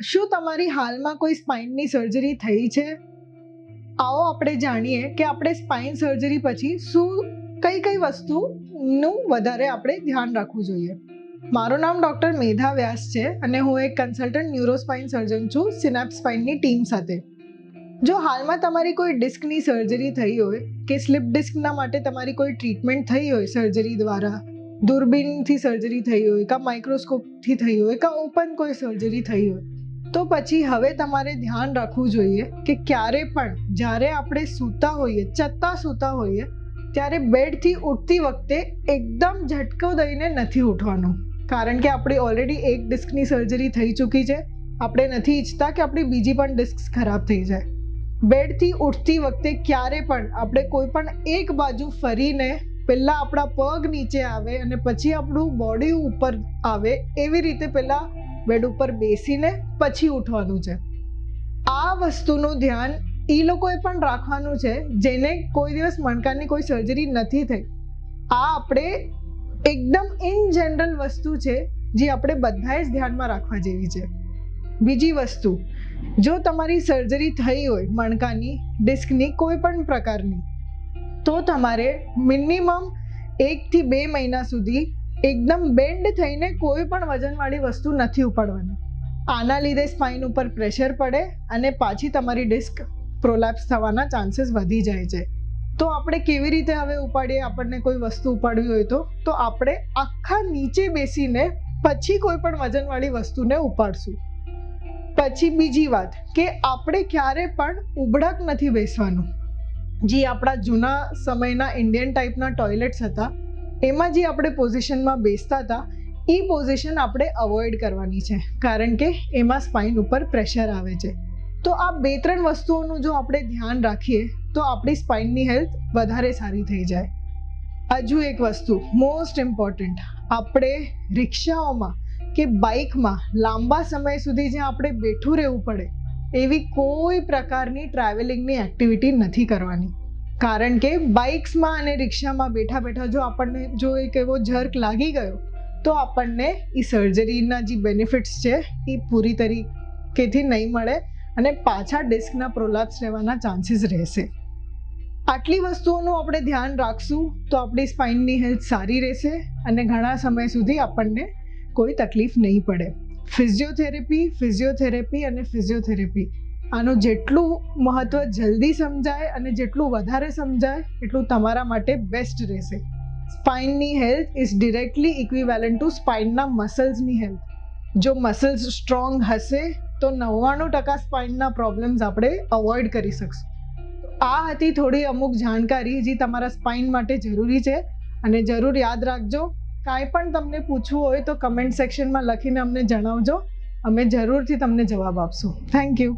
શું તમારી હાલમાં કોઈ સ્પાઇનની સર્જરી થઈ છે? આવો આપણે જાણીએ કે આપણે સ્પાઇન સર્જરી પછી શું કઈ વસ્તુનું વધારે આપણે ધ્યાન રાખવું જોઈએ. મારું નામ ડૉક્ટર મેધા વ્યાસ છે અને હું એક કન્સલ્ટન્ટ ન્યુરોસ્પાઇન સર્જન છું સિનેપ્સ સ્પાઇનની ટીમ સાથે. જો હાલમાં તમારી કોઈ ડિસ્કની સર્જરી થઈ હોય કે સ્લિપ ડિસ્કના માટે તમારી કોઈ ટ્રીટમેન્ટ થઈ હોય સર્જરી દ્વારા, દૂરબીનથી સર્જરી થઈ હોય કાં માઇક્રોસ્કોપથી થઈ હોય કાં ઓપન કોઈ સર્જરી થઈ હોય, તો પછી હવે તમારે ધ્યાન રાખવું જોઈએ કે ક્યારે પણ જ્યારે આપણે સૂતા હોઈએ, સૂતા હોઈએ, ત્યારે બેડથી ઉઠતી વખતે એકદમ ઝટકો દઈને નથી ઉઠવાનું. કારણ કે આપણી ઓલરેડી એક ડિસ્કની સર્જરી થઈ ચૂકી છે. આપણે નથી ઈચ્છતા કે આપણી બીજી પણ ડિસ્ક ખરાબ થઈ જાય. બેડથી ઉઠતી વખતે ક્યારે પણ આપણે કોઈ પણ એક બાજુ ફરીને પહેલાં આપણા પગ નીચે આવે અને પછી આપણું બોડી ઉપર આવે એવી રીતે પહેલાં બેડ ઉપર બેસીને પછી ઉઠવાનું છે. આ વસ્તુનું ધ્યાન એ લોકોએ પણ રાખવાનું છે જેને કોઈ દિવસ મણકાની કોઈ સર્જરી નથી થઈ. આ આપણે એકદમ ઇન જનરલ વસ્તુ છે જે આપણે બધાએ જ ધ્યાનમાં રાખવા જેવી છે. બીજી વસ્તુ, જો તમારી સર્જરી થઈ હોય મણકાની, ડિસ્કની કોઈ પણ પ્રકારની, તો તમારે મિનિમમ 1 થી 2 મહિના સુધી એકદમ બેન્ડ થઈને કોઈ પણ વજનવાળી વસ્તુ નથી ઉપાડવાની. આના લીધે સ્પાઇન ઉપર પ્રેશર પડે અને પાછી તમારી ડિસ્ક પ્રોલેપ્સ થવાના ચાન્સીસ વધી જાય છે. તો આપણે કેવી રીતે હવે ઉપાડીએ? આપણને કોઈ વસ્તુ ઉપાડવી હોય તો આપણે આખા નીચે બેસીને પછી કોઈ પણ વજનવાળી વસ્તુને ઉપાડશું. પછી બીજી વાત કે આપણે ક્યારે પણ ઉબળક નથી બેસવાનું. જે આપણા જૂના સમયના ઇન્ડિયન ટાઈપના ટોયલેટ્સ હતા એમાં જે આપણે પોઝિશનમાં બેસતા હતા એ પોઝિશન આપણે અવોઇડ કરવાની છે, કારણ કે એમાં સ્પાઇન ઉપર પ્રેશર આવે છે. તો આ 2-3 વસ્તુઓનું જો આપણે ધ્યાન રાખીએ તો આપણી સ્પાઇનની હેલ્થ વધારે સારી થઈ જાય. હજુ એક વસ્તુ મોસ્ટ ઇમ્પોર્ટન્ટ, આપણે રિક્ષાઓમાં કે બાઇકમાં લાંબા સમય સુધી જ્યાં આપણે બેઠું રહેવું પડે એવી કોઈ પ્રકારની ટ્રાવેલિંગની એક્ટિવિટી નથી કરવાની. કારણ કે બાઇક્સમાં અને રિક્ષામાં બેઠા જો આપણને જો એક એવો જર્ક લાગી ગયો તો આપણને એ સર્જરીના જે બેનિફિટ્સ છે એ પૂરી તરીકેથી નહીં મળે અને પાછા ડિસ્કના પ્રોલેપ્સ રહેવાના ચાન્સીસ રહેશે. આટલી વસ્તુઓનું આપણે ધ્યાન રાખશું તો આપણી સ્પાઇનની હેલ્થ સારી રહેશે અને ઘણા સમય સુધી આપણને કોઈ તકલીફ નહીં પડે. ફિઝિયોથેરેપી અને ફિઝિયોથેરેપી આનું જેટલું મહત્ત્વ જલ્દી સમજાય અને જેટલું વધારે સમજાય એટલું તમારા માટે બેસ્ટ રહેશે. સ્પાઇનની health is directly equivalent to સ્પાઇનના મસલ્સની હેલ્થ. જો મસલ્સ સ્ટ્રોંગ હશે તો 99% સ્પાઇનના પ્રોબ્લેમ્સ આપણે અવોઇડ કરી શકશું. આ હતી થોડી અમુક જાણકારી જે તમારા સ્પાઇન માટે જરૂરી છે અને જરૂર યાદ રાખજો. કાંઈ પણ તમને પૂછવું હોય તો કમેન્ટ સેક્શનમાં લખીને અમને જણાવજો. અમે જરૂરથી તમને જવાબ આપશું. Thank you.